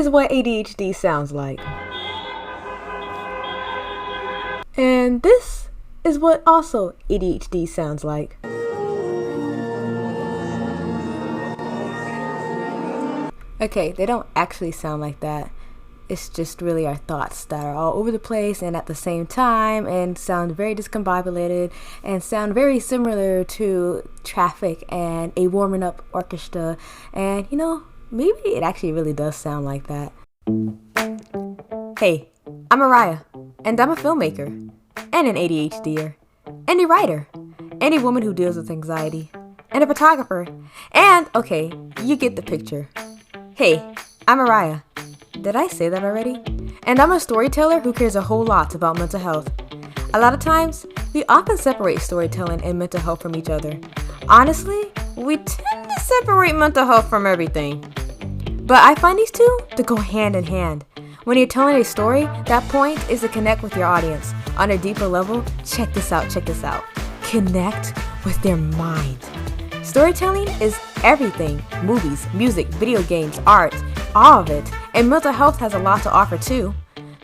is what ADHD sounds like. And this is what also ADHD sounds like. Okay, they don't actually sound like that. It's just really our thoughts that are all over the place and at the same time and sound very discombobulated and sound very similar to traffic and a warming up orchestra. And maybe it actually really does sound like that. Hey, I'm Mariah, and I'm a filmmaker, and an ADHDer, and a writer, and a woman who deals with anxiety, and a photographer, and, okay, you get the picture. Hey, I'm Mariah. Did I say that already? And I'm a storyteller who cares a whole lot about mental health. A lot of times, we often separate storytelling and mental health from each other. Honestly, we tend to separate mental health from everything. But I find these two to go hand in hand. When you're telling a story, that point is to connect with your audience. On a deeper level, check this out. Connect with their mind. Storytelling is everything. Movies, music, video games, art, all of it. And mental health has a lot to offer too.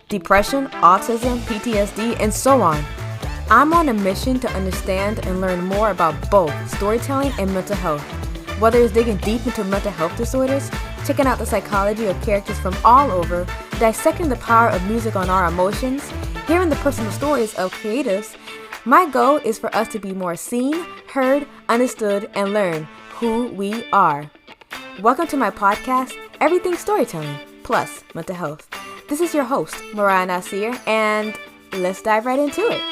Depression, autism, PTSD, and so on. I'm on a mission to understand and learn more about both storytelling and mental health. Whether it's digging deep into mental health disorders, checking out the psychology of characters from all over, dissecting the power of music on our emotions, hearing the personal stories of creatives, my goal is for us to be more seen, heard, understood, and learn who we are. Welcome to my podcast, Everything Storytelling Plus Mental Health. This is your host, Mariah Nasir, and let's dive right into it.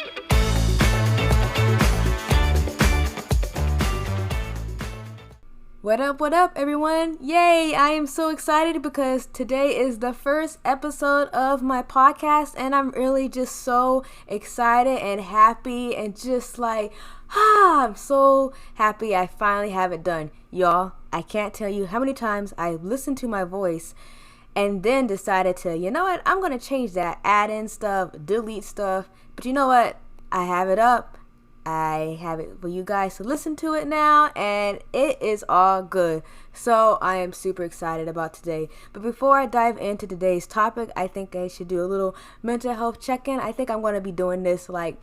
What up, everyone? Yay! I am so excited because today is the first episode of my podcast, and I'm really just so excited and happy and just like, I'm so happy I finally have it done. Y'all, I can't tell you how many times I listened to my voice and then decided to, you know what, I'm going to change that, add in stuff, delete stuff, but you know what, I have it up. I have it for you guys to listen to it now, and it is all good. So I am super excited about today. But before I dive into today's topic, I think I should do a little mental health check-in. I think I'm going to be doing this like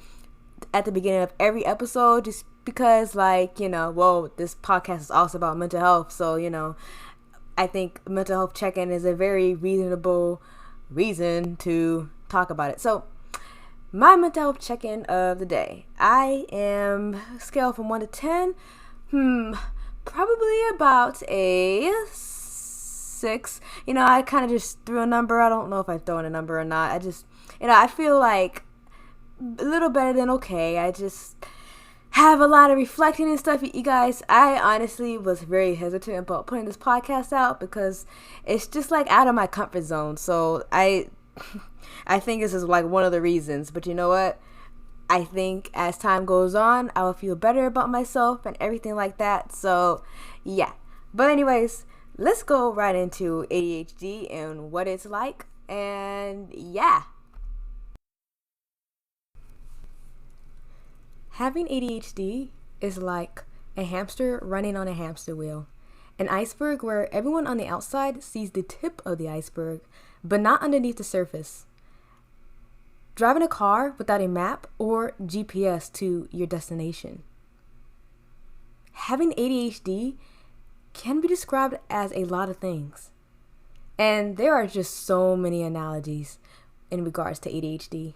at the beginning of every episode just because this podcast is also about mental health. So, I think mental health check-in is a very reasonable reason to talk about it. So, my mental health check-in of the day. I am scale from 1 to 10. Probably about a 6. I kind of just threw a number. I don't know if I throw in a number or not. I just, I feel like a little better than okay. I just have a lot of reflecting and stuff. You guys, I honestly was very hesitant about putting this podcast out because it's just like out of my comfort zone. So I think this is like one of the reasons, but you know what? I think as time goes on, I will feel better about myself and everything like that. So yeah. But anyways, let's go right into ADHD and what it's like. And yeah. Having ADHD is like a hamster running on a hamster wheel. An iceberg where everyone on the outside sees the tip of the iceberg, but not underneath the surface. Driving a car without a map or GPS to your destination. Having ADHD can be described as a lot of things. And there are just so many analogies in regards to ADHD.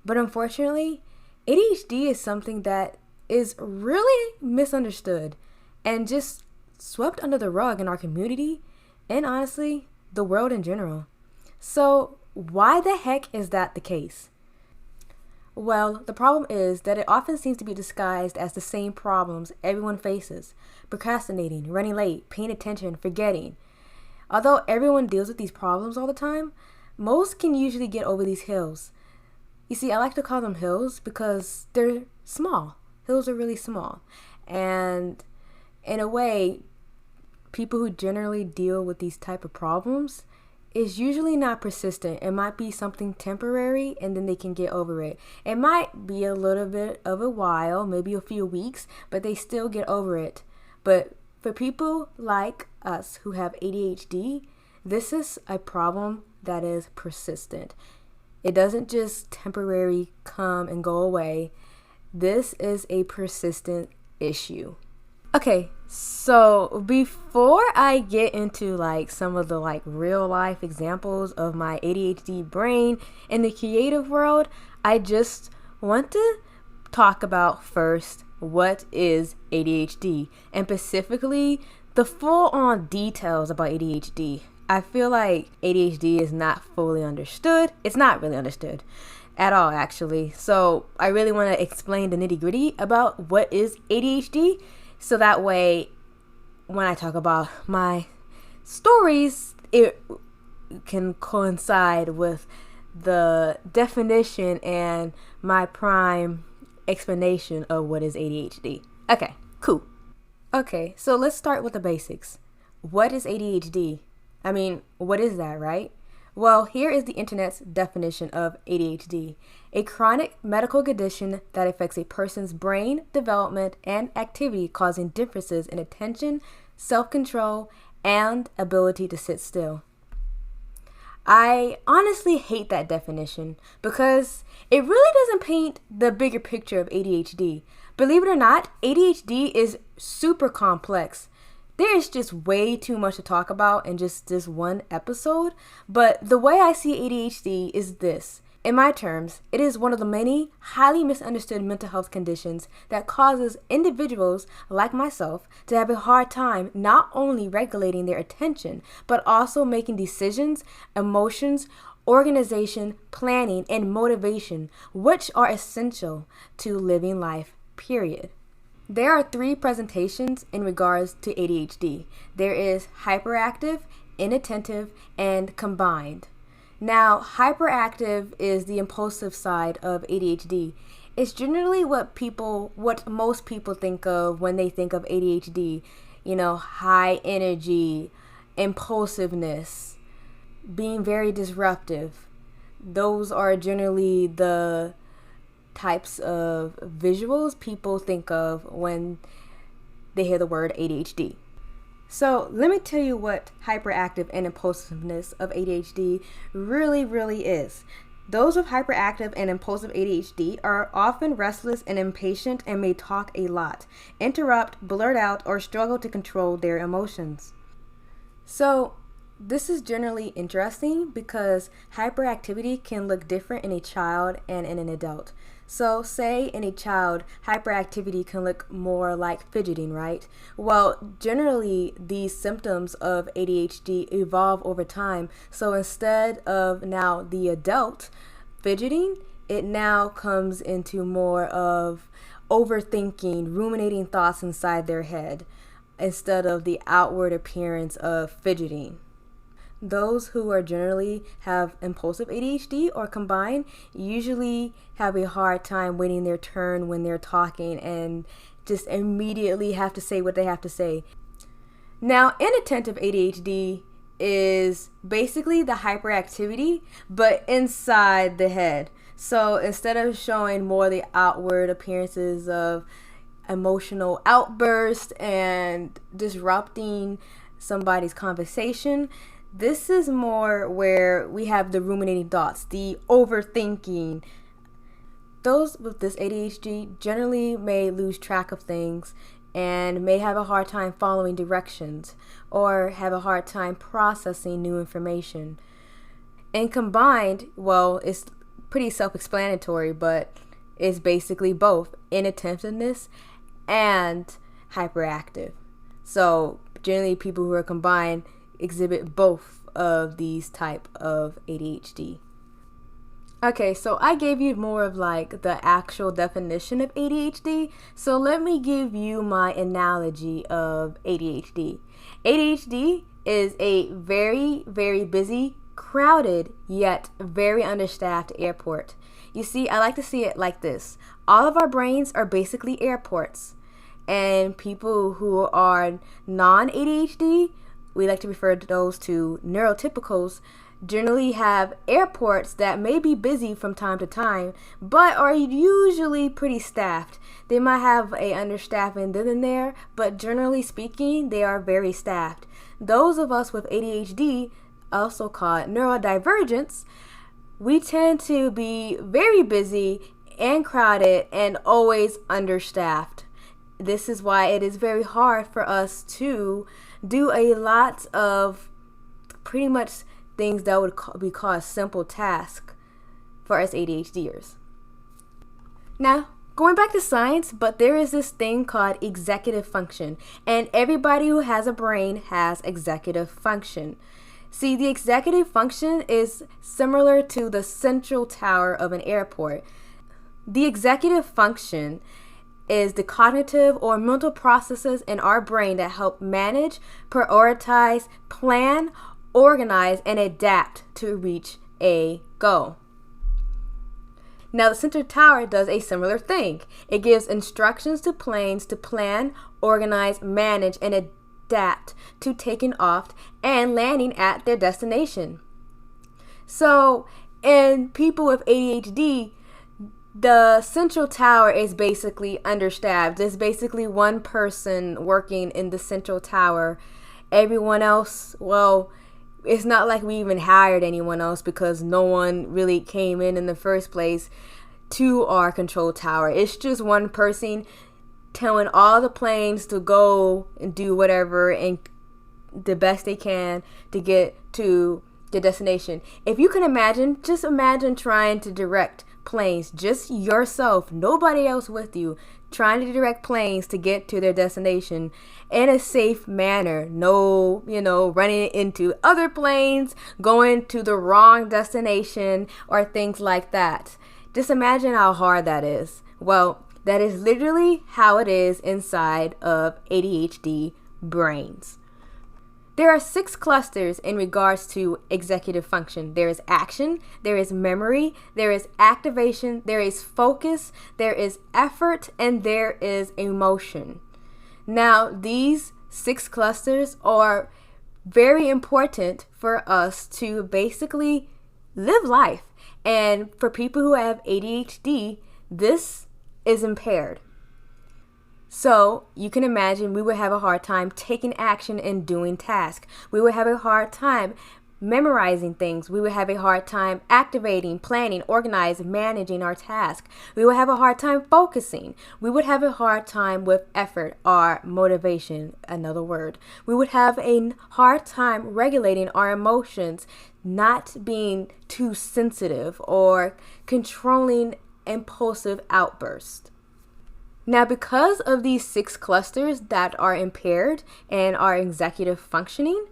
But unfortunately, ADHD is something that is really misunderstood and just swept under the rug in our community and honestly, the world in general. So why the heck is that the case? Well, the problem is that it often seems to be disguised as the same problems everyone faces. Procrastinating, running late, paying attention, forgetting. Although everyone deals with these problems all the time, most can usually get over these hills. You see, I like to call them hills because they're small. Hills are really small. And in a way, people who generally deal with these type of problems is usually not persistent. It might be something temporary and then they can get over it. It might be a little bit of a while, maybe a few weeks, but they still get over it. But for people like us who have ADHD, This is a problem that is persistent. It doesn't just temporarily come and go away. This is a persistent issue. Okay, so before I get into some of the real life examples of my ADHD brain in the creative world, I just want to talk about first what is ADHD, and specifically the full-on details about ADHD. I feel like ADHD is not fully understood. It's not really understood at all, actually. So I really want to explain the nitty-gritty about what is ADHD, so that way when I talk about my stories, it can coincide with the definition and my prime explanation of what is ADHD. Okay, cool. Okay, so let's start with the basics. What is ADHD? I mean, what is that, right? Well, here is the internet's definition of ADHD. A chronic medical condition that affects a person's brain development and activity, causing differences in attention, self-control, and ability to sit still. I honestly hate that definition because it really doesn't paint the bigger picture of ADHD. Believe it or not, ADHD is super complex. There is just way too much to talk about in just this one episode, but the way I see ADHD is this. In my terms, it is one of the many highly misunderstood mental health conditions that causes individuals like myself to have a hard time not only regulating their attention, but also making decisions, emotions, organization, planning, and motivation, which are essential to living life, period. There are 3 presentations in regards to ADHD. There is hyperactive, inattentive, and combined. Now, hyperactive is the impulsive side of ADHD. It's generally what most people think of when they think of ADHD. High energy, impulsiveness, being very disruptive. Those are generally the types of visuals people think of when they hear the word ADHD. So let me tell you what hyperactive and impulsiveness of ADHD really is. Those with hyperactive and impulsive ADHD are often restless and impatient and may talk a lot, interrupt, blurt out, or struggle to control their emotions. So this is generally interesting because hyperactivity can look different in a child and in an adult. So say in a child, hyperactivity can look more like fidgeting, right? Well, generally these symptoms of ADHD evolve over time. So instead of now the adult fidgeting, it now comes into more of overthinking, ruminating thoughts inside their head instead of the outward appearance of fidgeting. Those who are generally have impulsive ADHD or combined usually have a hard time waiting their turn when they're talking and just immediately have to say what they have to say. Now, inattentive ADHD is basically the hyperactivity, but inside the head. So instead of showing more the outward appearances of emotional outbursts and disrupting somebody's conversation, this is more where we have the ruminating thoughts, the overthinking. Those with this ADHD generally may lose track of things and may have a hard time following directions or have a hard time processing new information. And combined, well, it's pretty self-explanatory, but it's basically both inattentiveness and hyperactive. So generally people who are combined exhibit both of these type of ADHD. Okay, so I gave you more of the actual definition of ADHD. So let me give you my analogy of ADHD. ADHD is a very, very busy, crowded, yet very understaffed airport. You see, I like to see it like this. All of our brains are basically airports. And people who are non-ADHD, we like to refer to those to neurotypicals, generally have airports that may be busy from time to time, but are usually pretty staffed. They might have a understaffing then and there, but generally speaking, they are very staffed. Those of us with ADHD, also called neurodivergents, we tend to be very busy and crowded and always understaffed. This is why it is very hard for us to do a lot of pretty much things that would be called simple tasks for us ADHDers. Now, going back to science, but there is this thing called executive function, and everybody who has a brain has executive function. See, the executive function is similar to the central tower of an airport. The executive function is the cognitive or mental processes in our brain that help manage, prioritize, plan, organize, and adapt to reach a goal. Now, the center tower does a similar thing. It gives instructions to planes to plan, organize, manage, and adapt to taking off and landing at their destination. So, in people with ADHD, the central tower is basically understaffed. There's basically one person working in the central tower. Everyone else, well, it's not like we even hired anyone else because no one really came in the first place to our control tower. It's just one person telling all the planes to go and do whatever and the best they can to get to the destination. If you can imagine, just imagine trying to direct planes, just yourself, nobody else with you, trying to direct planes to get to their destination in a safe manner. No, running into other planes, going to the wrong destination, or things like that. Just imagine how hard that is. Well, that is literally how it is inside of ADHD brains. There are 6 clusters in regards to executive function. There is action, there is memory, there is activation, there is focus, there is effort, and there is emotion. Now, these 6 clusters are very important for us to basically live life. And for people who have ADHD, this is impaired. So you can imagine we would have a hard time taking action and doing tasks. We would have a hard time memorizing things. We would have a hard time activating, planning, organizing, managing our task. We would have a hard time focusing. We would have a hard time with effort or motivation, another word. We would have a hard time regulating our emotions, not being too sensitive or controlling impulsive outbursts. Now, because of these 6 clusters that are impaired and are executive functioning,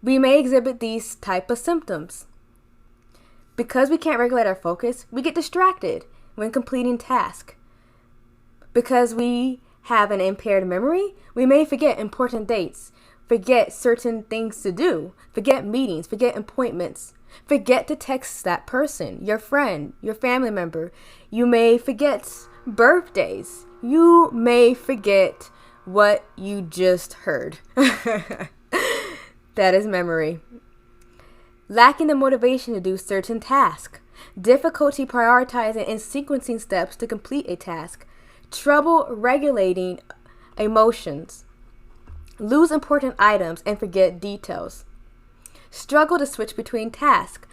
we may exhibit these type of symptoms. Because we can't regulate our focus, we get distracted when completing tasks. Because we have an impaired memory, we may forget important dates, forget certain things to do, forget meetings, forget appointments, forget to text that person, your friend, your family member. You may forget birthdays. You may forget what you just heard. That is memory. Lacking the motivation to do certain tasks. Difficulty prioritizing and sequencing steps to complete a task. Trouble regulating emotions. Lose important items and forget details. Struggle to switch between tasks.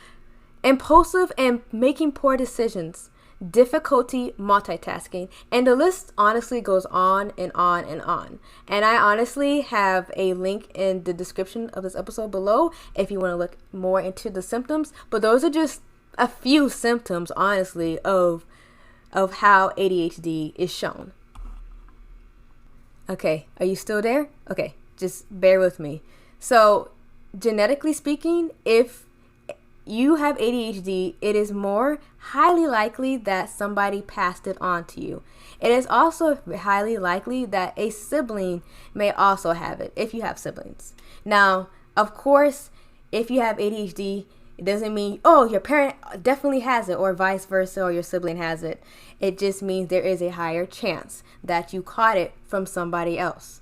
Impulsive and making poor decisions. Difficulty multitasking, and the list honestly goes on and on and on. And I honestly have a link in the description of this episode below if you want to look more into the symptoms. But those are just a few symptoms, honestly, of how ADHD is shown. Okay, are you still there? Okay, just bear with me. So, genetically speaking, if you have ADHD, it is more highly likely that somebody passed it on to you. It is also highly likely that a sibling may also have it, if you have siblings. Now, of course, if you have ADHD, it doesn't mean, oh, your parent definitely has it, or vice versa, or your sibling has it. It just means there is a higher chance that you caught it from somebody else.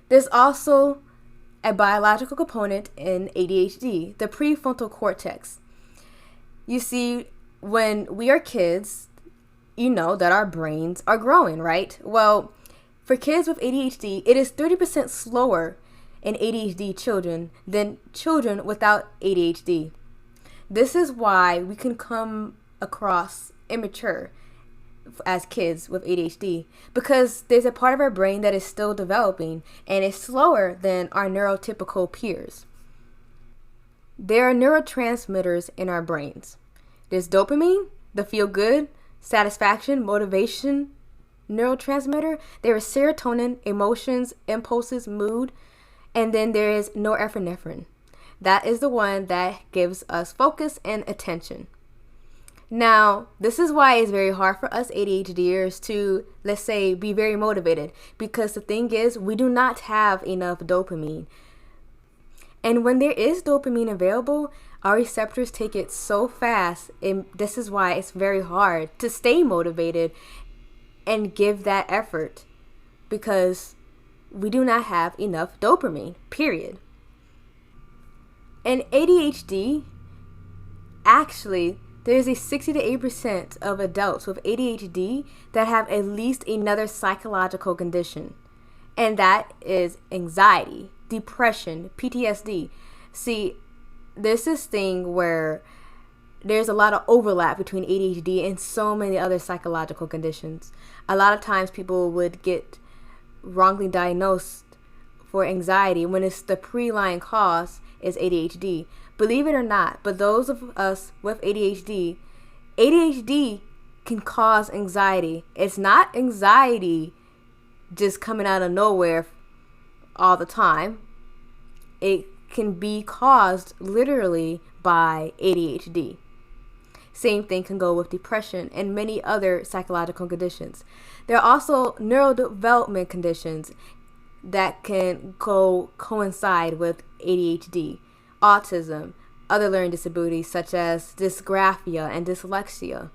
There's also a biological component in ADHD, the prefrontal cortex. You see, when we are kids, you know that our brains are growing, right? Well, for kids with ADHD, it is 30% slower in ADHD children than children without ADHD. This is why we can come across immature as kids with ADHD, because there's a part of our brain that is still developing and is slower than our neurotypical peers. There are neurotransmitters in our brains. There's dopamine, the feel-good, satisfaction, motivation neurotransmitter. There is serotonin, emotions, impulses, mood, and then there is norepinephrine. That is the one that gives us focus and attention. Now, this is why it's very hard for us ADHDers to, let's say, be very motivated, because the thing is, we do not have enough dopamine. And when there is dopamine available, our receptors take it so fast, and this is why it's very hard to stay motivated and give that effort, because we do not have enough dopamine, period. And ADHD, actually, there's a 60 to 80% of adults with ADHD that have at least another psychological condition, and that is anxiety, depression, PTSD. See, there's this thing where there's a lot of overlap between ADHD and so many other psychological conditions. A lot of times people would get wrongly diagnosed for anxiety when it's the pre-line cause is ADHD. Believe it or not, but those of us with ADHD can cause anxiety. It's not anxiety just coming out of nowhere all the time. It can be caused literally by ADHD. Same thing can go with depression and many other psychological conditions. There are also neurodevelopment conditions that can coincide with ADHD, autism, other learning disabilities such as dysgraphia and dyslexia.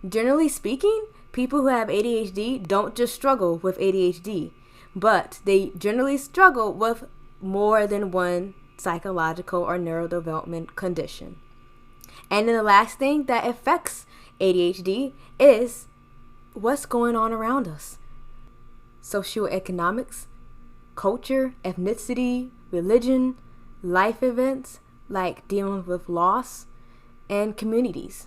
Generally speaking, people who have ADHD don't just struggle with ADHD, but they generally struggle with more than one psychological or neurodevelopment condition. And then the last thing that affects ADHD is what's going on around us. Socioeconomics, culture, ethnicity, religion, life events like dealing with loss, and communities.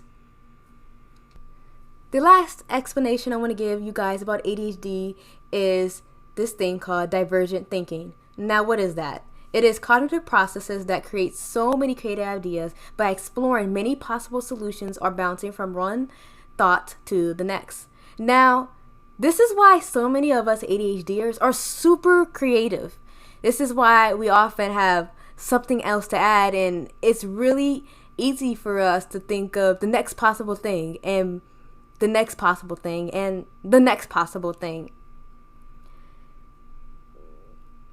The last explanation I want to give you guys about ADHD is this thing called divergent thinking. Now, what is that? It is cognitive processes that create so many creative ideas by exploring many possible solutions or bouncing from one thought to the next. Now, this is why so many of us ADHDers are super creative. This is why we often have something else to add, and it's really easy for us to think of the next possible thing and the next possible thing and the next possible thing.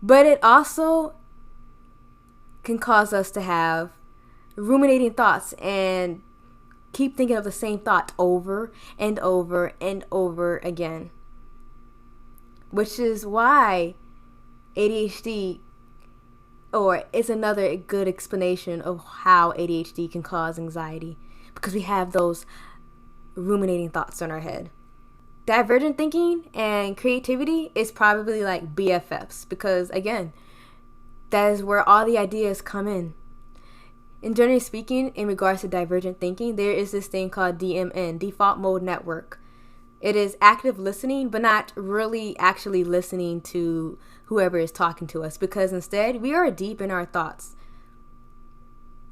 But it also can cause us to have ruminating thoughts and keep thinking of the same thought over and over and over again. Which is why ADHD, or it's another good explanation of how ADHD can cause anxiety, because we have those ruminating thoughts in our head. Divergent thinking and creativity is probably like BFFs, because again, that is where all the ideas come in. And generally speaking, in regards to divergent thinking, there is this thing called DMN, default mode network. It is active listening, but not really actually listening to whoever is talking to us, because instead we are deep in our thoughts.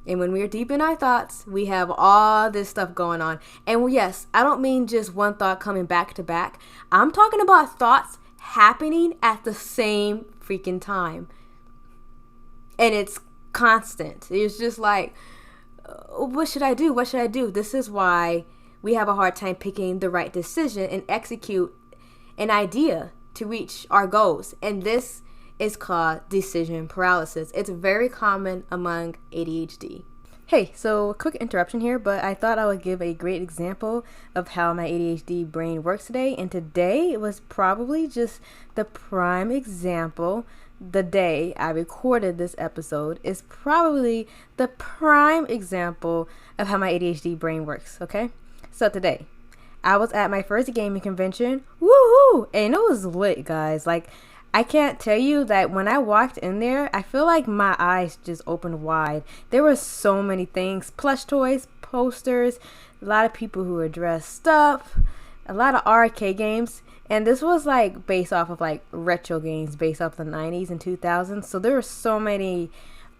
And when we are deep in our thoughts, we have all this stuff going on. And yes, I don't mean just one thought coming back to back. I'm talking about thoughts happening at the same freaking time. And it's constant. It's just like, what should I do? What should I do? This is why we have a hard time picking the right decision and execute an idea to reach our goals. And this is called decision paralysis. It's very common among ADHD. Hey, so a quick interruption here, but I thought I would give a great example of how my ADHD brain works today. And today was probably just the prime example. The day I recorded this episode is probably the prime example of how my ADHD brain works, okay? So today, I was at my first gaming convention. Woohoo! And it was lit, guys. Like, I can't tell you that when I walked in there, I feel like my eyes just opened wide. There were so many things, plush toys, posters, a lot of people who were dressed up, a lot of arcade games. And this was like based off of like retro games based off the 90s and 2000s. So there were so many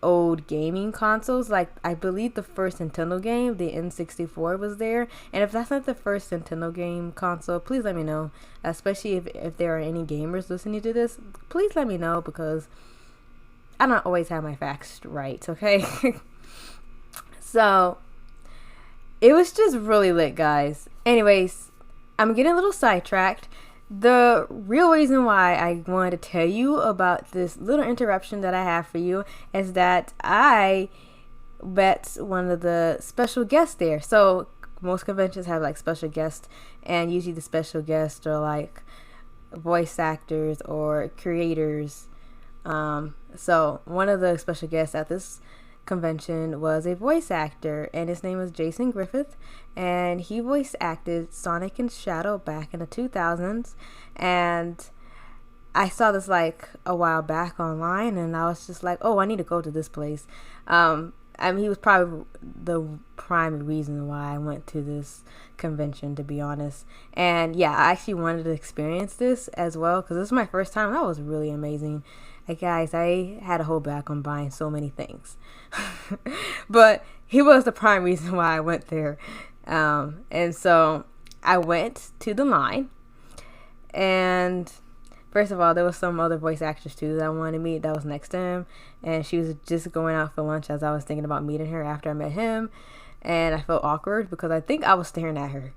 old gaming consoles. Like I believe the first Nintendo game, the N64, was there. And if that's not the first Nintendo game console, please let me know. Especially if there are any gamers listening to this, please let me know, because I don't always have my facts right, okay? So it was just really lit, guys. Anyways, I'm getting a little sidetracked. The real reason why I wanted to tell you about this little interruption that I have for you is that I met one of the special guests there. So most conventions have like special guests, and usually the special guests are like voice actors or creators. So one of the special guests at this convention was a voice actor, and his name was Jason Griffith, and he voice acted Sonic and Shadow back in the 2000s. And I saw this like a while back online, and I was just like, oh, I need to go to this place. I mean, he was probably the prime reason why I went to this convention, to be honest. And yeah, I actually wanted to experience this as well, because this was my first time. That was really amazing. Like, guys, I had to hold back on buying so many things. But he was the prime reason why I went there. And so I went to the line. And first of all, there was some other voice actress too that I wanted to meet that was next to him. And she was just going out for lunch as I was thinking about meeting her after I met him. And I felt awkward because I think I was staring at her.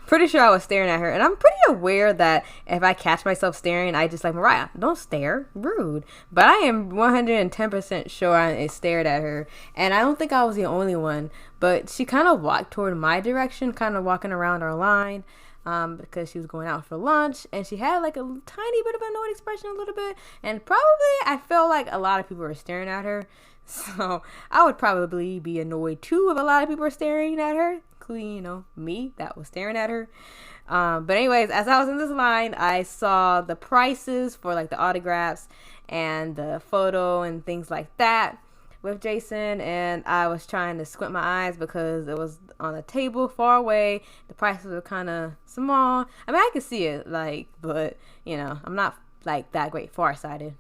Pretty sure I was staring at her, and I'm pretty aware that if I catch myself staring, I just like, Mariah, don't stare, rude. But I am 110% sure I stared at her, and I don't think I was the only one. But she kind of walked toward my direction, kind of walking around our line, because she was going out for lunch, and she had like a tiny bit of an annoyed expression, a little bit, and probably I felt like a lot of people were staring at her. So I would probably be annoyed too if a lot of people were staring at her, including, you know, me that was staring at her. But anyways, as I was in this line, I saw the prices for like the autographs and the photo and things like that with Jason, and I was trying to squint my eyes because it was on a table far away. The prices were kind of small. I mean, I could see it, like, but you know, I'm not like that great farsighted.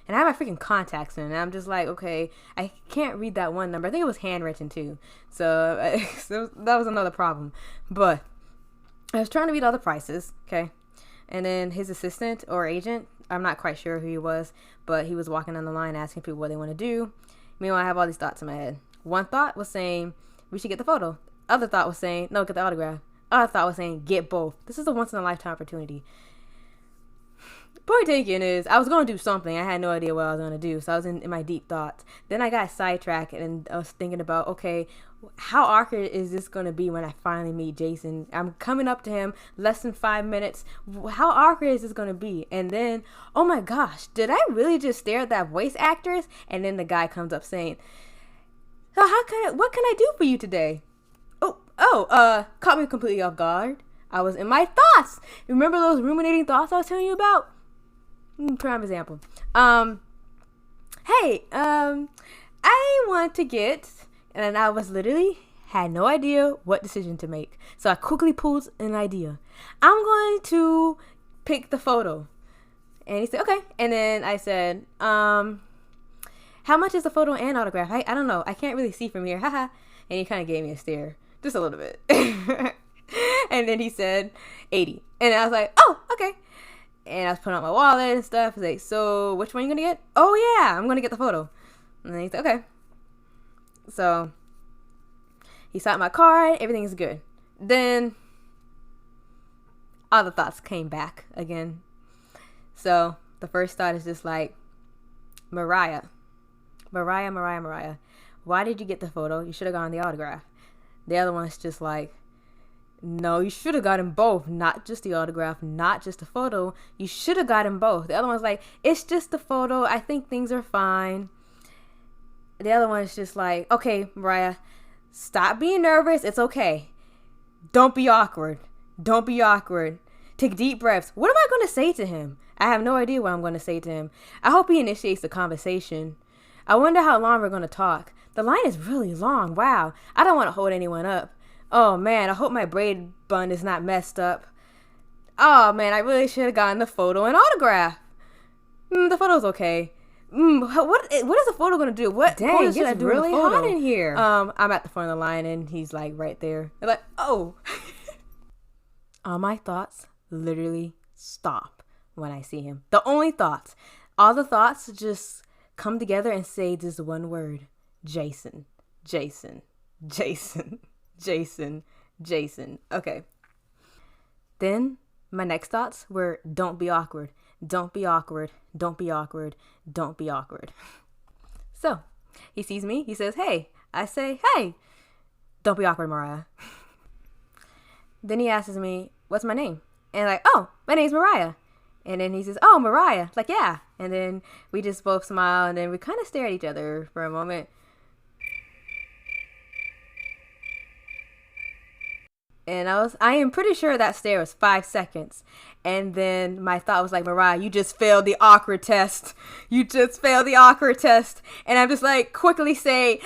And I have my freaking contacts in, and I'm just like, okay, I can't read that one number. I think it was handwritten too. So that was another problem. But I was trying to read all the prices, okay? And then his assistant or agent, I'm not quite sure who he was, but he was walking down the line asking people what they want to do. Meanwhile, I have all these thoughts in my head. One thought was saying, we should get the photo. Other thought was saying, no, get the autograph. Other thought was saying, get both. This is a once-in-a-lifetime opportunity. Point taken is, I was going to do something. I had no idea what I was going to do. So I was in my deep thoughts. Then I got sidetracked, and I was thinking about, okay, how awkward is this going to be when I finally meet Jason? I'm coming up to him less than 5 minutes. How awkward is this going to be? And then, oh my gosh, did I really just stare at that voice actress? And then the guy comes up saying, so what can I do for you today? Caught me completely off guard. I was in my thoughts. Remember those ruminating thoughts I was telling you about? Prime example. Hey, I want to get, and I was literally had no idea what decision to make. So I quickly pulled an idea. I'm going to pick the photo. And he said, okay. And then I said, how much is the photo and autograph? I don't know. I can't really see from here. Haha. And he kind of gave me a stare. Just a little bit. And then he said 80. And I was like, oh, okay. And I was putting out my wallet and stuff. He's like, so which one are you going to get? Oh, yeah, I'm going to get the photo. And then he said, okay. So he signed my card. Everything's good. Then all the thoughts came back again. So the first thought is just like, Mariah. Why did you get the photo? You should have gotten the autograph. The other one's just like, no, you should have gotten both, not just the autograph, not just the photo. You should have gotten both. The other one's like, it's just the photo. I think things are fine. The other one is just like, okay, Mariah, stop being nervous. It's okay. Don't be awkward. Take deep breaths. What am I going to say to him? I have no idea what I'm going to say to him. I hope he initiates the conversation. I wonder how long we're going to talk. The line is really long. Wow. I don't want to hold anyone up. Oh man, I hope my braid bun is not messed up. Oh man, I really should have gotten the photo and autograph. The photo's okay. What is the photo gonna do? What Dang, should I it's do really in the photo? hot in here. I'm at the front of the line and he's like right there. I'm like, oh. All my thoughts literally stop when I see him. The only thoughts, all the thoughts just come together and say this one word: Jason, Jason, Jason, Jason, Jason. Okay. Then my next thoughts were, don't be awkward. Don't be awkward. Don't be awkward. Don't be awkward. So he sees me. He says, hey. I say, hey. Don't be awkward, Mariah. Then he asks me, what's my name? And like, oh, my name's Mariah. And then he says, oh, Mariah. Like, yeah. And then we just both smile and then we kind of stare at each other for a moment. And I am pretty sure that stare was 5 seconds. And then my thought was like, Mariah, you just failed the awkward test. You just failed the awkward test. And I'm just like, quickly say,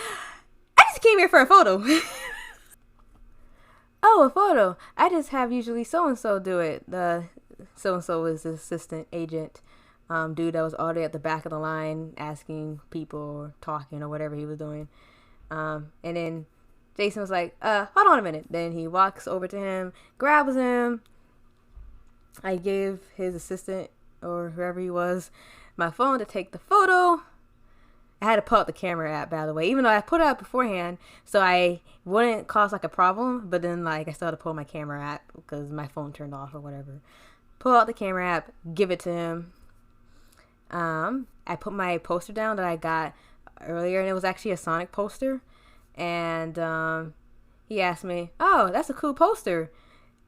I just came here for a photo. Oh, a photo. I just have usually so-and-so do it. The so-and-so was the assistant agent. Dude that was already at the back of the line asking people or talking or whatever he was doing. And then Jason was like, hold on a minute. Then he walks over to him, grabs him. I gave his assistant or whoever he was my phone to take the photo. I had to pull out the camera app, by the way, even though I put it out beforehand so I wouldn't cause like a problem. But then like I still had to pull my camera app because my phone turned off or whatever. Pull out the camera app, give it to him. I put my poster down that I got earlier, and it was actually a Sonic poster. And he asked me, oh, that's a cool poster.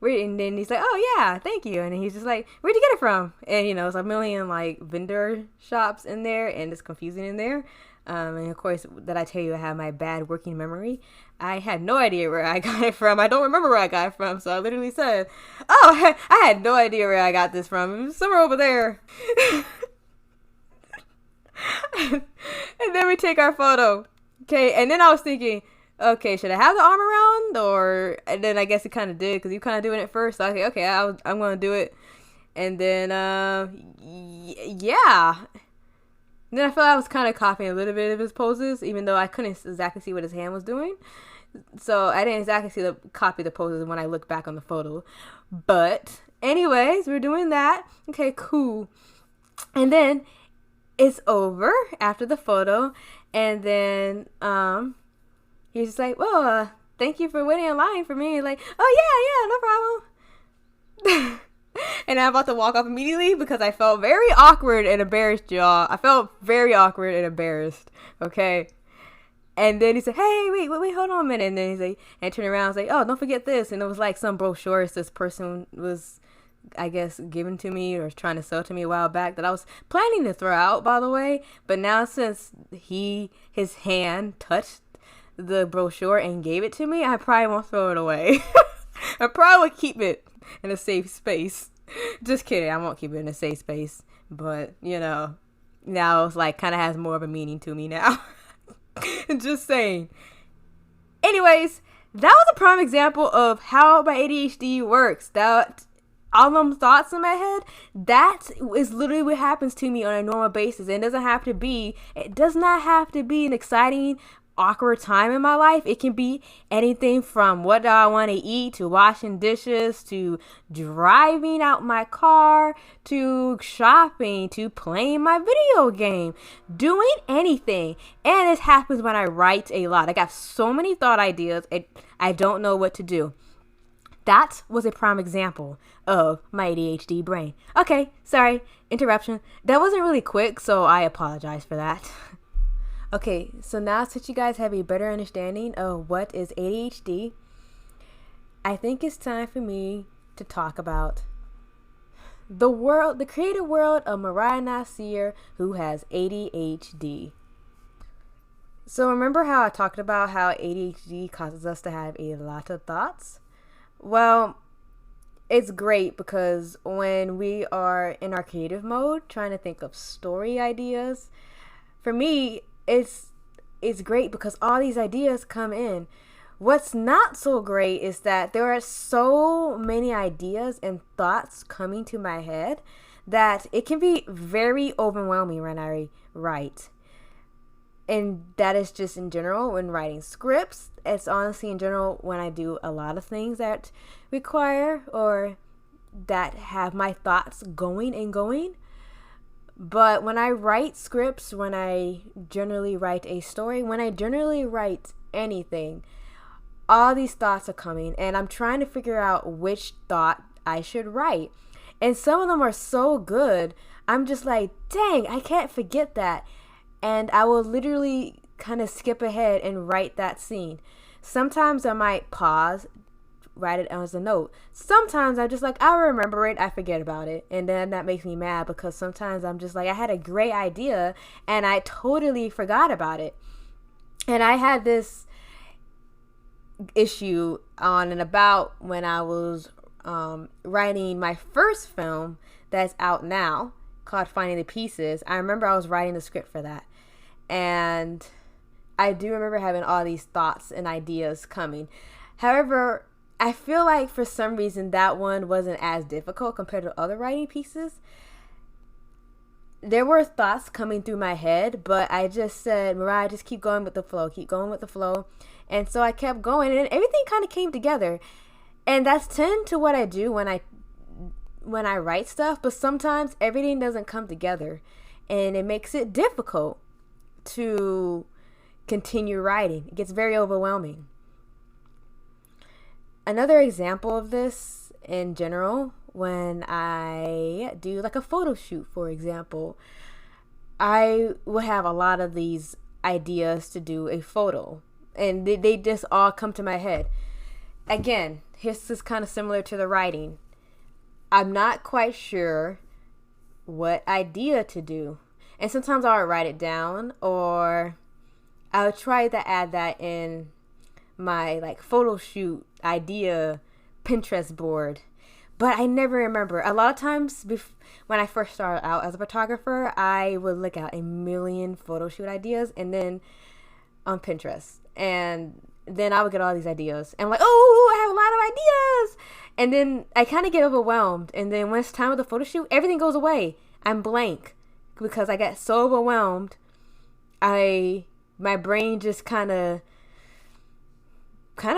And then he's like, oh, yeah, thank you. And he's just like, where'd you get it from? And, you know, there's a million, like, vendor shops in there, and it's confusing in there. And, of course, that I tell you, I have my bad working memory. I had no idea where I got it from. I don't remember where I got it from. So I literally said, oh, I had no idea where I got this from. It was somewhere over there. And then we take our photo. Okay, and then I was thinking, okay, should I have the arm around? Or, and then I guess it kind of did, because you kind of doing it first. So okay, I'm going to do it. And then, yeah. And then I felt I was kind of copying a little bit of his poses, even though I couldn't exactly see what his hand was doing. So I didn't exactly copy the poses when I look back on the photo. But anyways, we're doing that. Okay, cool. And then it's over after the photo. And then, he's just like, well, thank you for waiting in line for me. Like, oh, yeah, no problem. And I'm about to walk off immediately because I felt very awkward and embarrassed, y'all. I felt very awkward and embarrassed, okay? And then he said, hey, wait, hold on a minute. And then he's like, and I turned around, I was like, oh, don't forget this. And it was like some brochures this person was, I guess, given to me or trying to sell to me a while back that I was planning to throw out, by the way. But now since his hand touched the brochure and gave it to me, I probably won't throw it away. I probably would keep it in a safe space. Just kidding, I won't keep it in a safe space. But, you know, now it's like kind of has more of a meaning to me now. Just saying. Anyways, that was a prime example of how my ADHD works. That all them thoughts in my head, that is literally what happens to me on a normal basis. And it does not have to be an exciting, awkward time in my life. It can be anything from what do I want to eat, to washing dishes, to driving out my car, to shopping, to playing my video game, doing anything. And it happens when I write a lot. I got so many thought ideas, I don't know what to do. That was a prime example of my ADHD brain. Okay, sorry, interruption. That wasn't really quick, so I apologize for that. Okay, so now since you guys have a better understanding of what is ADHD, I think it's time for me to talk about the creative world of Mariah Nasir, who has ADHD. So remember how I talked about how ADHD causes us to have a lot of thoughts? Well, it's great because when we are in our creative mode trying to think of story ideas, for me it's great because all these ideas come in. What's not so great is that there are so many ideas and thoughts coming to my head that it can be very overwhelming when I write. And that is just in general when writing scripts. It's honestly in general when I do a lot of things that require or that have my thoughts going and going. But when I write scripts, when I generally write a story, when I generally write anything, all these thoughts are coming and I'm trying to figure out which thought I should write. And some of them are so good, I'm just like, dang, I can't forget that. And I will literally kind of skip ahead and write that scene. Sometimes I might pause, write it as a note. Sometimes I'm just like, I'll remember it, I forget about it. And then that makes me mad because sometimes I'm just like, I had a great idea and I totally forgot about it. And I had this issue on and about when I was writing my first film that's out now called Finding the Pieces. I remember I was writing the script for that. And I do remember having all these thoughts and ideas coming. However, I feel like for some reason that one wasn't as difficult compared to other writing pieces. There were thoughts coming through my head, but I just said, Mariah, just keep going with the flow, keep going with the flow. And so I kept going and everything kind of came together. And that's tend to what I do when I write stuff, but sometimes everything doesn't come together and it makes it difficult to continue writing. It gets very overwhelming. Another example of this in general, when I do like a photo shoot, for example, I will have a lot of these ideas to do a photo and they just all come to my head. Again, this is kind of similar to the writing. I'm not quite sure what idea to do. And sometimes I'll write it down or I'll try to add that in my like photo shoot idea Pinterest board. But I never remember. A lot of times when I first started out as a photographer, I would look at a million photo shoot ideas and then on Pinterest. And then I would get all these ideas. And I'm like, oh, I have a lot of ideas. And then I kind of get overwhelmed. And then when it's time with the photo shoot, everything goes away. I'm blank because I get so overwhelmed. My brain just kind of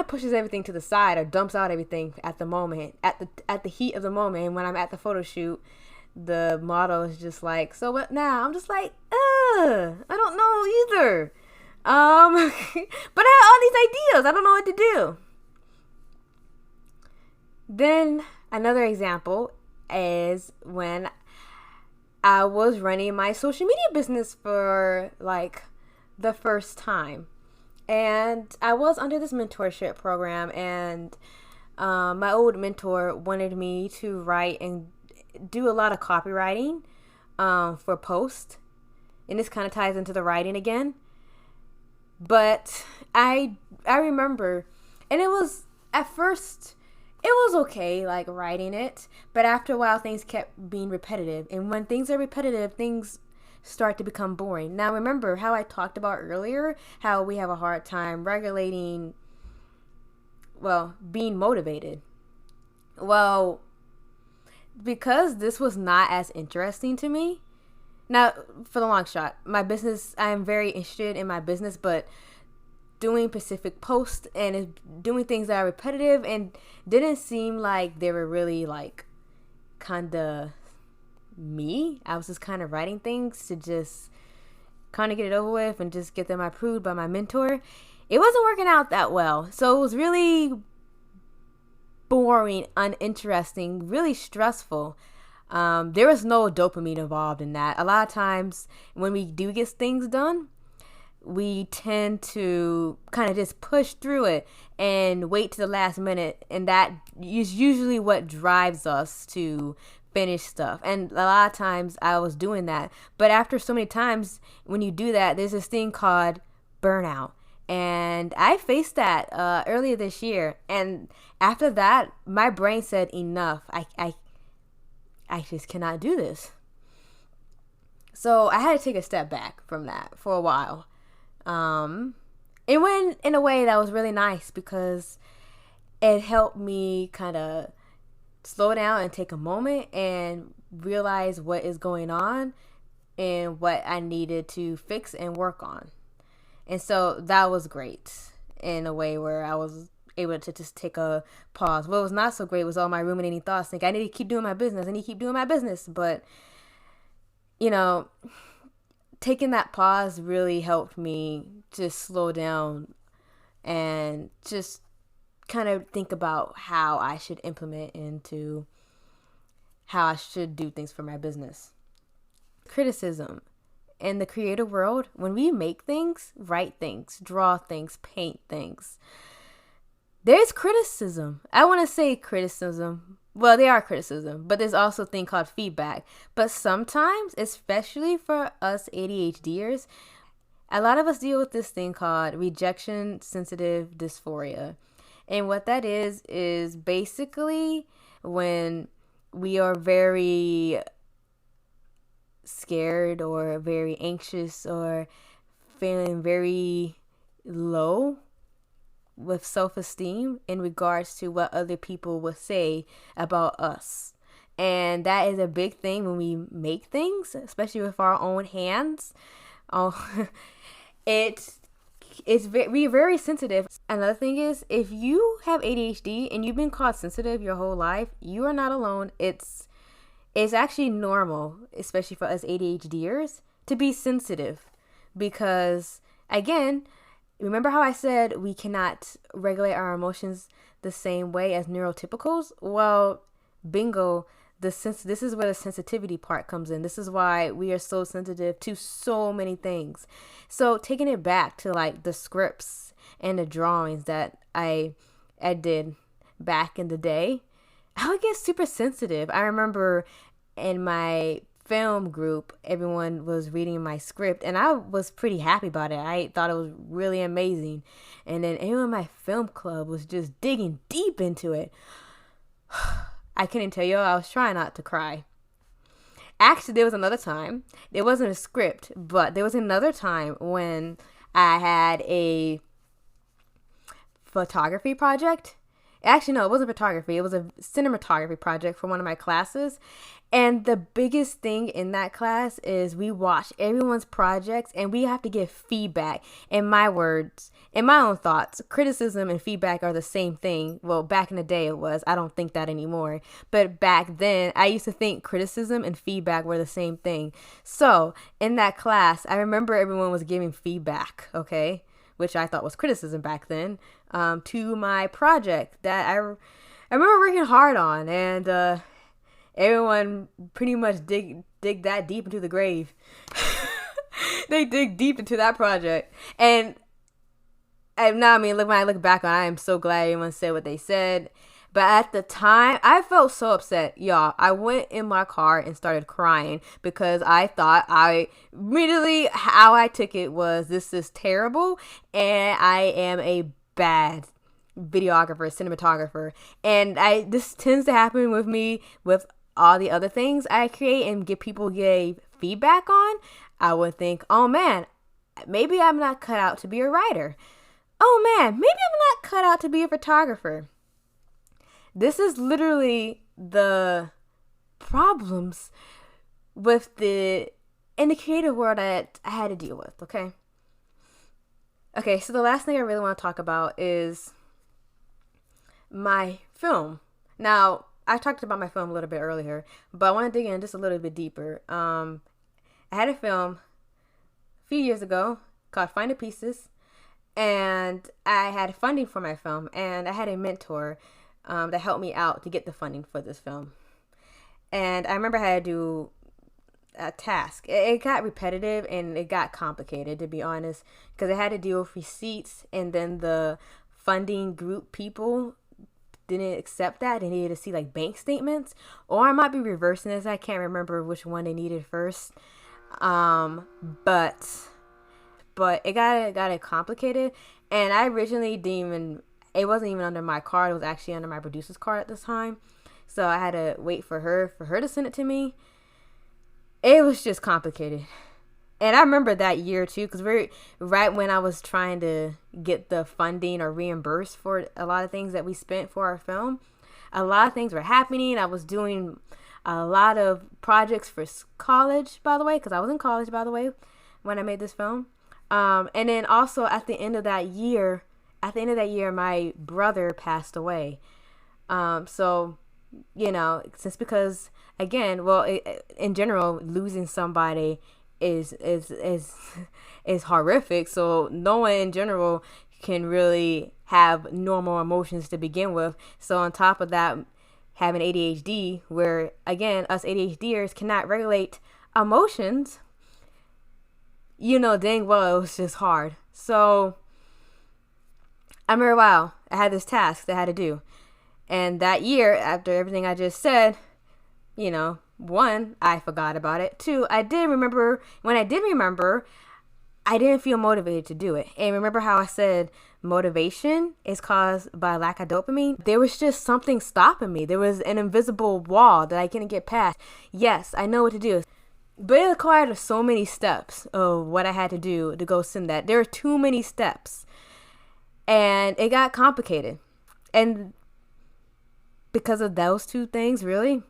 pushes everything to the side or dumps out everything at the moment, at the heat of the moment. And when I'm at the photo shoot, the model is just like, so what now? I'm just like, I don't know either. But I have all these ideas. I don't know what to do. Then another example is when I was running my social media business for like the first time. And I was under this mentorship program and my old mentor wanted me to write and do a lot of copywriting for posts. And this kind of ties into the writing again. But I remember, and it was, at first, it was okay, like, writing it. But after a while, things kept being repetitive. And when things are repetitive, things start to become boring. Now, remember how I talked about earlier, how we have a hard time regulating, well, being motivated. Well, because this was not as interesting to me. Now, for the long shot, my business, I am very interested in my business, but doing specific posts and doing things that are repetitive and didn't seem like they were really like kind of me. I was just kind of writing things to just kind of get it over with and just get them approved by my mentor. It wasn't working out that well. So it was really boring, uninteresting, really stressful. There was no dopamine involved in that. A lot of times when we do get things done, we tend to kind of just push through it and wait to the last minute. And that is usually what drives us to finish stuff. And a lot of times I was doing that. But after so many times, when you do that, there's this thing called burnout. And I faced that earlier this year. And after that, my brain said, enough. I just cannot do this. So I had to take a step back from that for a while. It went in a way that was really nice because it helped me kind of slow down and take a moment and realize what is going on and what I needed to fix and work on. And so that was great in a way where I was able to just take a pause. What was not so great was all my ruminating thoughts. Think I need to keep doing my business. I need to keep doing my business. But, taking that pause really helped me just slow down and just kind of think about how I should implement into how I should do things for my business. Criticism. In the creative world, when we make things, write things, draw things, paint things, there's criticism. I want to say criticism. Well, they are criticism, but there's also a thing called feedback. But sometimes, especially for us ADHDers, a lot of us deal with this thing called rejection sensitive dysphoria. And what that is basically when we are very scared or very anxious or feeling very low with self-esteem in regards to what other people will say about us. And that is a big thing when we make things, especially with our own hands. We're very sensitive. Another thing is, if you have ADHD and you've been called sensitive your whole life, you are not alone. It's actually normal, especially for us ADHDers, to be sensitive because, again, remember how I said we cannot regulate our emotions the same way as neurotypicals? Well, bingo, this is where the sensitivity part comes in. This is why we are so sensitive to so many things. So taking it back to like the scripts and the drawings that I did back in the day, I would get super sensitive. I remember in my film group, everyone was reading my script and I was pretty happy about it. I thought it was really amazing. And then everyone in my film club was just digging deep into it. I couldn't tell you, I was trying not to cry. Actually, there was another time, it wasn't a script, but there was another time when I had a photography project. Actually, no, it wasn't photography. It was a cinematography project for one of my classes. And the biggest thing in that class is we watch everyone's projects and we have to give feedback. In my words, in my own thoughts, criticism and feedback are the same thing. Well, back in the day it was. I don't think that anymore. But back then, I used to think criticism and feedback were the same thing. So in that class, I remember everyone was giving feedback, okay? Which I thought was criticism back then, to my project that I remember working hard on, and everyone pretty much dig that deep into the grave. They dig deep into that project, and now when I look back on it, I am so glad everyone said what they said. But at the time, I felt so upset, y'all. I went in my car and started crying because I thought how I took it was, this is terrible, and I am a bad videographer, cinematographer. And this tends to happen with me with all the other things I create and get people give feedback on. I would think, oh man, maybe I'm not cut out to be a writer. Oh man, maybe I'm not cut out to be a photographer. This is literally the problems in the creative world that I had to deal with, okay? Okay, so the last thing I really want to talk about is my film. Now, I talked about my film a little bit earlier, but I want to dig in just a little bit deeper. I had a film a few years ago called Find the Pieces, and I had funding for my film, and I had a mentor that helped me out to get the funding for this film. And I remember I had to do a task. It got repetitive and it got complicated, to be honest, because I had to deal with receipts, and then the funding group people didn't accept that. They needed to see like bank statements, or I might be reversing this. I can't remember which one they needed first. But but it got it complicated, and I originally didn't even, it wasn't even under my card, it was actually under my producer's card at this time, so I had to wait for her to send it to me. It was just complicated. And I remember that year too, because right when I was trying to get the funding or reimbursed for a lot of things that we spent for our film, a lot of things were happening. I was doing a lot of projects for college, by the way, because I was in college, by the way, when I made this film. And then also at the end of that year, my brother passed away. So, you know, because again, well, in general, losing somebody is horrific. So no one in general can really have normal emotions to begin with. So on top of that, having ADHD, where again, us ADHDers cannot regulate emotions, you know dang well it was just hard. So I remember, wow, I had this task that I had to do. And that year, after everything I just said, you know, 1, I forgot about it. 2, I did remember. When I did remember, I didn't feel motivated to do it. And remember how I said motivation is caused by lack of dopamine? There was just something stopping me. There was an invisible wall that I couldn't get past. Yes, I know what to do, but it required so many steps of what I had to do to go send that. There were too many steps, and it got complicated. And because of those 2 things, really,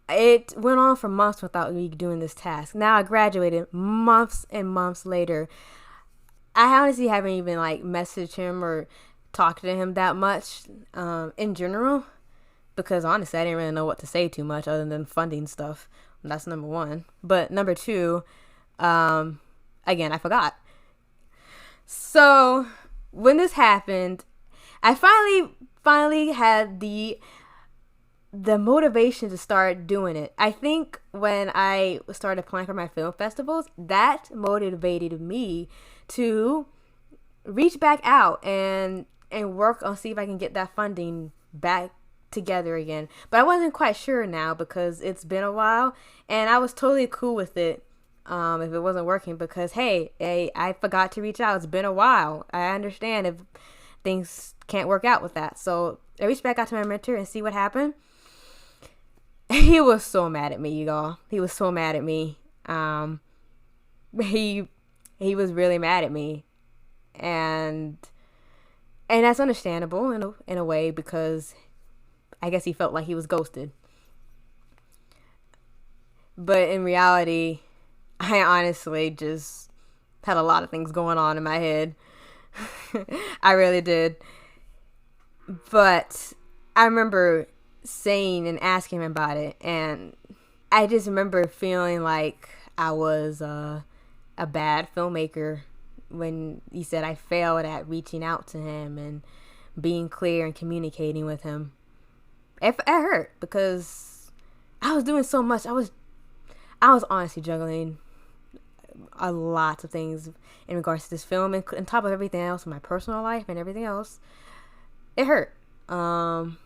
it went on for months without me doing this task. Now I graduated months and months later. I honestly haven't even like messaged him or talked to him that much in general, because honestly I didn't really know what to say too much other than funding stuff. That's number 1. But number 2, again, I forgot. So when this happened, I finally had the motivation to start doing it. I think when I started applying for my film festivals, that motivated me to reach back out and work on, see if I can get that funding back together again. But I wasn't quite sure now because it's been a while, and I was totally cool with it if it wasn't working, because hey, I forgot to reach out. It's been a while. I understand if things can't work out with that. So I reached back out to my mentor and see what happened. He was so mad at me, y'all. He was so mad at me. He was really mad at me, and that's understandable in a way, because I guess he felt like he was ghosted. But in reality, I honestly just had a lot of things going on in my head. I really did. But I remember saying and asking him about it, and I just remember feeling like I was a bad filmmaker when he said I failed at reaching out to him and being clear and communicating with him. It hurt because I was doing so much. I was honestly juggling a lot of things in regards to this film, and on top of everything else, my personal life and everything else. It hurt. And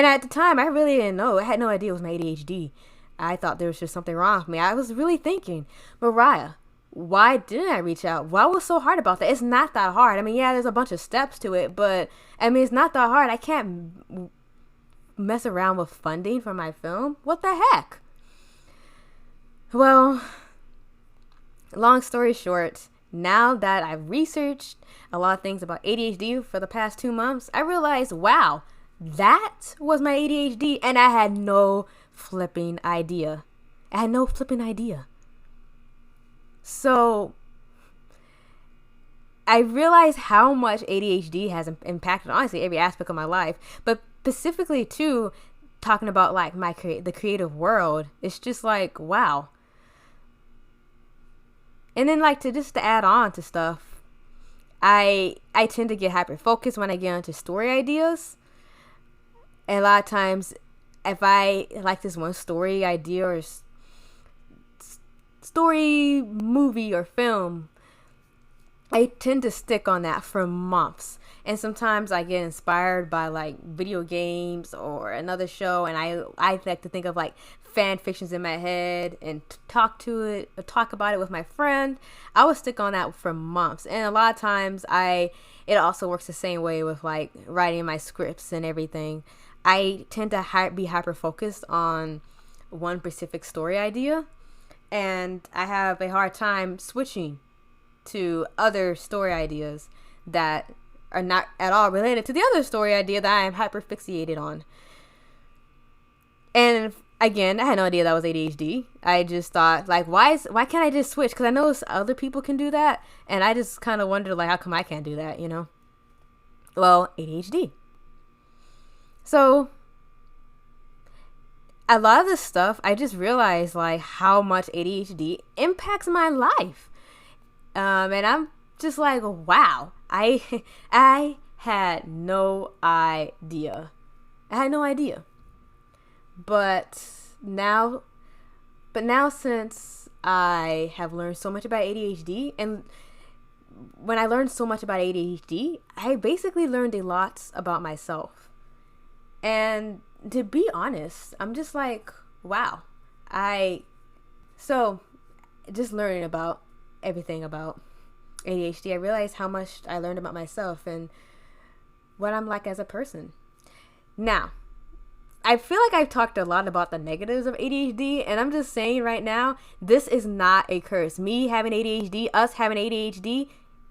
at the time, I really didn't know. I had no idea it was my ADHD. I thought there was just something wrong with me. I was really thinking, Mariah, why didn't I reach out? Why was so hard about that? It's not that hard. I mean, yeah, there's a bunch of steps to it, but I mean, it's not that hard. I can't mess around with funding for my film. What the heck? Well, long story short, now that I've researched a lot of things about ADHD for the past 2 months, I realized, wow, that was my ADHD, and I had no flipping idea. So I realized how much ADHD has impacted, honestly, every aspect of my life, but specifically too, talking about like the creative world. It's just like, wow. And then like to add on to stuff, I tend to get hyper focused when I get into story ideas. And a lot of times, if I like this one story idea or story, movie, or film, I tend to stick on that for months. And sometimes I get inspired by like video games or another show, and I like to think of like fan fictions in my head and talk about it with my friend. I would stick on that for months. And a lot of times it also works the same way with like writing my scripts and everything. I tend to be hyper focused on one specific story idea, and I have a hard time switching to other story ideas that are not at all related to the other story idea that I am hyper fixated on. And again, I had no idea that was ADHD. I just thought, like, why can't I just switch? Because I know other people can do that, and I just kind of wondered, like, how come I can't do that, you know? Well, ADHD. So a lot of this stuff, I just realized, like, how much ADHD impacts my life. And I'm just like, wow, I had no idea. But now since I have learned so much about ADHD, and when I learned so much about ADHD, I basically learned a lot about myself. And to be honest, I'm just like, wow. So just learning about everything about ADHD, I realized how much I learned about myself and what I'm like as a person. Now, I feel like I've talked a lot about the negatives of ADHD, and I'm just saying right now, this is not a curse. Me having ADHD, us having ADHD,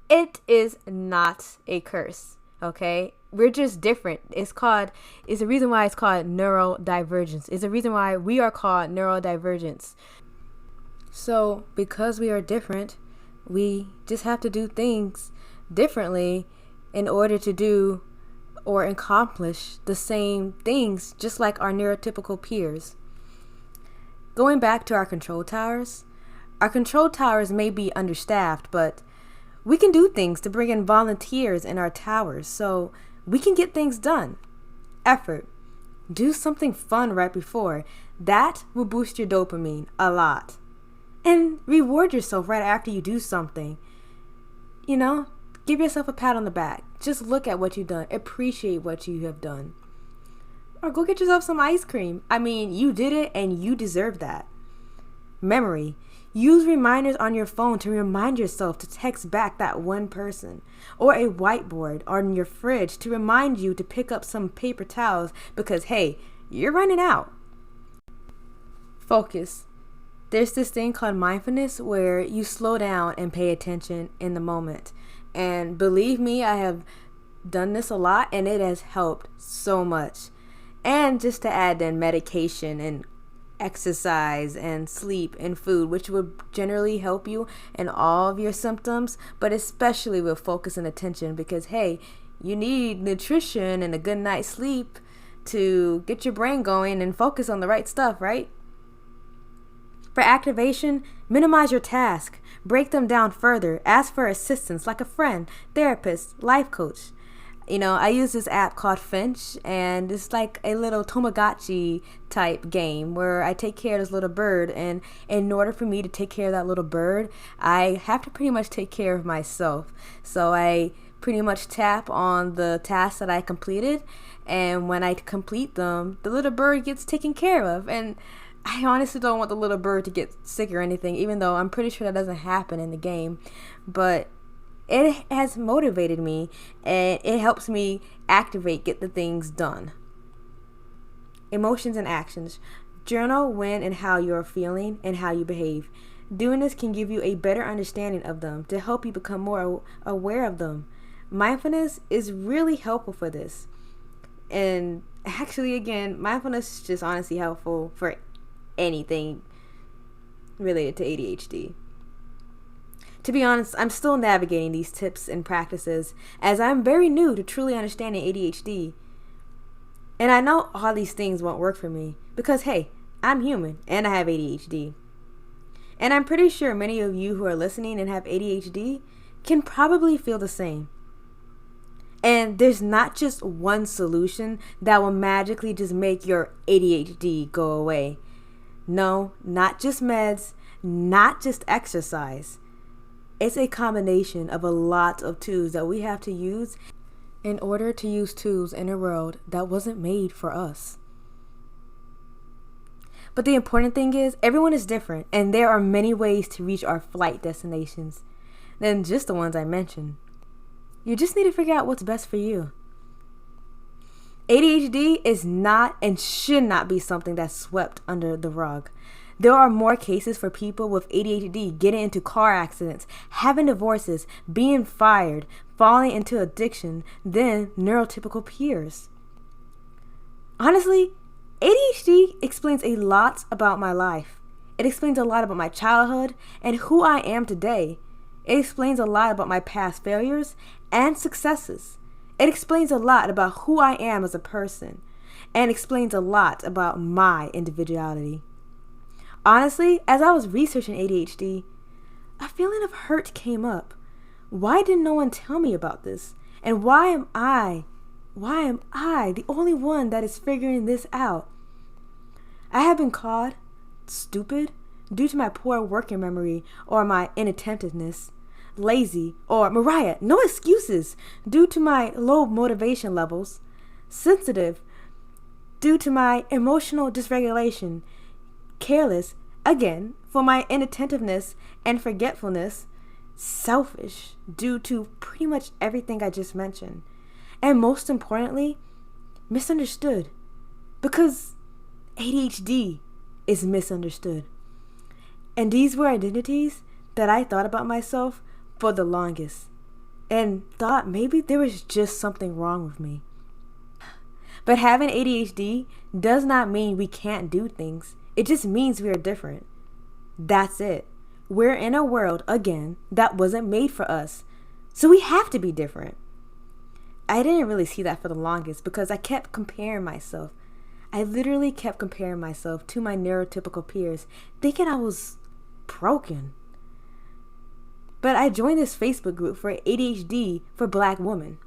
it is not a curse, okay? We're just different. It's the reason why it's called neurodivergence. It's the reason why we are called neurodivergents. So, because we are different, we just have to do things differently in order to do or accomplish the same things, just like our neurotypical peers. Going back to our control towers may be understaffed, but we can do things to bring in volunteers in our towers so we can get things done. Effort. Do something fun right before. That will boost your dopamine a lot. And reward yourself right after you do something. You know, give yourself a pat on the back. Just look at what you've done. Appreciate what you have done. Or go get yourself some ice cream. I mean, you did it and you deserve that. Memory. Use reminders on your phone to remind yourself to text back that one person. Or a whiteboard on your fridge to remind you to pick up some paper towels because, hey, you're running out. Focus. There's this thing called mindfulness where you slow down and pay attention in the moment. And believe me, I have done this a lot and it has helped so much. And just to add in medication and exercise and sleep and food, which would generally help you in all of your symptoms, but especially with focus and attention because, hey, you need nutrition and a good night's sleep to get your brain going and focus on the right stuff, right? For activation, minimize your task. Break them down further. Ask for assistance like a friend, therapist, life coach. You know, I use this app called Finch, and it's like a little Tamagotchi type game where I take care of this little bird, and in order for me to take care of that little bird, I have to pretty much take care of myself. So I pretty much tap on the tasks that I completed, and when I complete them, the little bird gets taken care of. And I honestly don't want the little bird to get sick or anything, even though I'm pretty sure that doesn't happen in the game. But it has motivated me, and it helps me get the things done. Emotions and actions. Journal when and how you're feeling and how you behave. Doing this can give you a better understanding of them to help you become more aware of them. Mindfulness is really helpful for this. And actually, again, mindfulness is just honestly helpful for anything related to ADHD. To be honest, I'm still navigating these tips and practices as I'm very new to truly understanding ADHD. And I know all these things won't work for me because, hey, I'm human and I have ADHD. And I'm pretty sure many of you who are listening and have ADHD can probably feel the same. And there's not just one solution that will magically just make your ADHD go away. No, not just meds, not just exercise. It's a combination of a lot of tools that we have to use in order to use tools in a world that wasn't made for us. But the important thing is, everyone is different, and there are many ways to reach our flight destinations than just the ones I mentioned. You just need to figure out what's best for you. ADHD is not and should not be something that's swept under the rug. There are more cases for people with ADHD getting into car accidents, having divorces, being fired, falling into addiction than neurotypical peers. Honestly, ADHD explains a lot about my life. It explains a lot about my childhood and who I am today. It explains a lot about my past failures and successes. It explains a lot about who I am as a person and explains a lot about my individuality. Honestly, as I was researching ADHD, a feeling of hurt came up. Why didn't no one tell me about this? And why am I the only one that is figuring this out? I have been called stupid due to my poor working memory or my inattentiveness, lazy, or Mariah, no excuses, due to my low motivation levels, sensitive due to my emotional dysregulation, careless, again, for my inattentiveness and forgetfulness, selfish due to pretty much everything I just mentioned, and most importantly, misunderstood, because ADHD is misunderstood. And these were identities that I thought about myself for the longest and thought maybe there was just something wrong with me. But having ADHD does not mean we can't do things. It just means we are different. That's it. We're in a world, again, that wasn't made for us. So we have to be different. I didn't really see that for the longest because I kept comparing myself. I literally kept comparing myself to my neurotypical peers, thinking I was broken. But I joined this Facebook group for ADHD for Black women.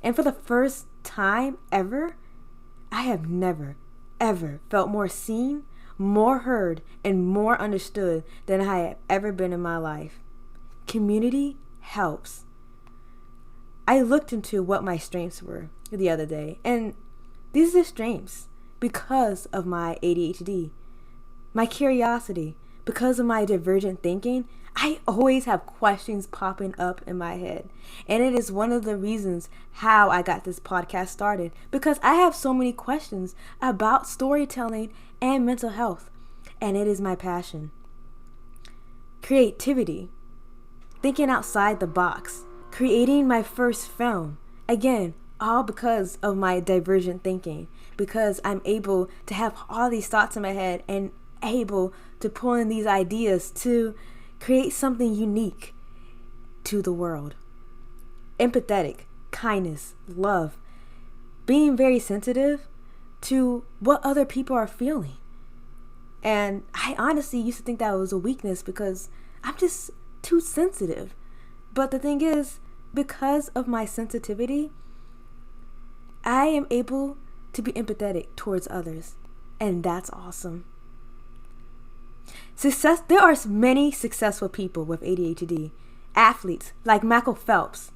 And for the first time ever, I have never, ever felt more seen, more heard, and more understood than I have ever been in my life. Community helps. I looked into what my strengths were the other day, and these are strengths because of my ADHD. My curiosity, because of my divergent thinking, I always have questions popping up in my head. And it is one of the reasons how I got this podcast started, because I have so many questions about storytelling and mental health, and it is my passion. Creativity, thinking outside the box, creating my first film, again, all because of my divergent thinking, because I'm able to have all these thoughts in my head and able to pull in these ideas to create something unique to the world. Empathetic, kindness, love, being very sensitive to what other people are feeling. And I honestly used to think that was a weakness because I'm just too sensitive. But the thing is, because of my sensitivity, I am able to be empathetic towards others. And that's awesome. There are many successful people with ADHD. Athletes like Michael Phelps,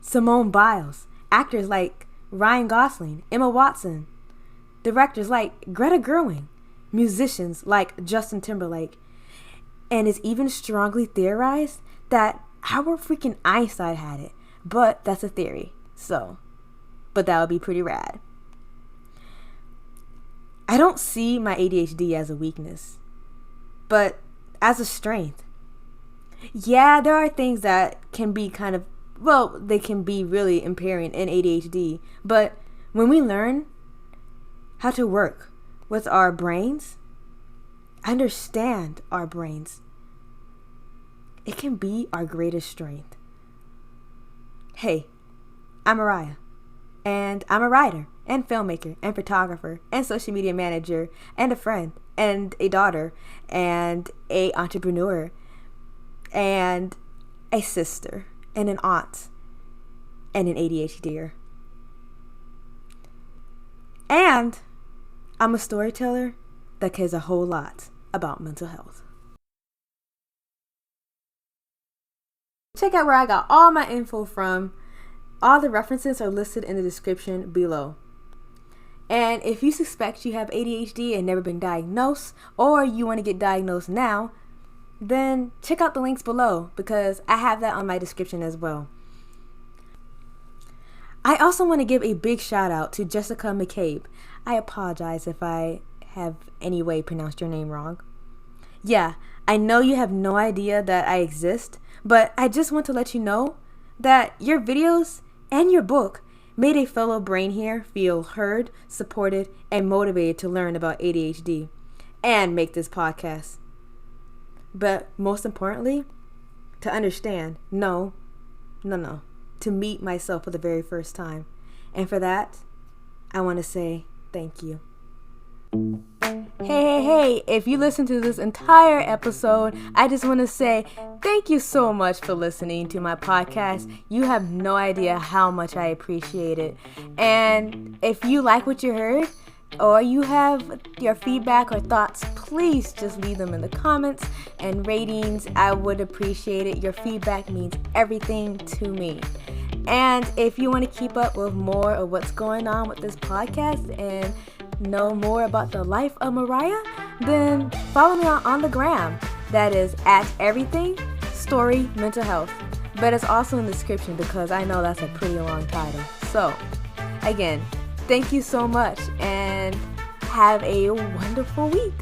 Simone Biles, actors like Ryan Gosling, Emma Watson, directors like Greta Gerwig, musicians like Justin Timberlake. And it's even strongly theorized that our freaking Einstein had it. But that's a theory. But that would be pretty rad. I don't see my ADHD as a weakness, but as a strength. Yeah, there are things that can be they can be really impairing in ADHD. But when we learn how to work with our brains, understand our brains, it can be our greatest strength. Hey, I'm Mariah, and I'm a writer and filmmaker and photographer and social media manager and a friend and a daughter and a entrepreneur and a sister and an aunt and an ADHDer. And I'm a storyteller that cares a whole lot about mental health. Check out where I got all my info from. All the references are listed in the description below. And if you suspect you have ADHD and never been diagnosed, or you want to get diagnosed now, then check out the links below because I have that on my description as well. I also want to give a big shout out to Jessica McCabe. I apologize if I have any way pronounced your name wrong. Yeah, I know you have no idea that I exist, but I just want to let you know that your videos and your book made a fellow brain here feel heard, supported, and motivated to learn about ADHD and make this podcast. But most importantly, to understand, to meet myself for the very first time. And for that, I want to say thank you. Hey, if you listen to this entire episode, I just want to say thank you so much for listening to my podcast. You have no idea how much I appreciate it. And if you like what you heard, or you have your feedback or thoughts, please just leave them in the comments and ratings. I would appreciate it. Your feedback means everything to me. And if you want to keep up with more of what's going on with this podcast and know more about the life of Mariah, then follow me on the gram. That is at everything story mental health. But it's also in the description because I know that's a pretty long title. So again, thank you so much and have a wonderful week.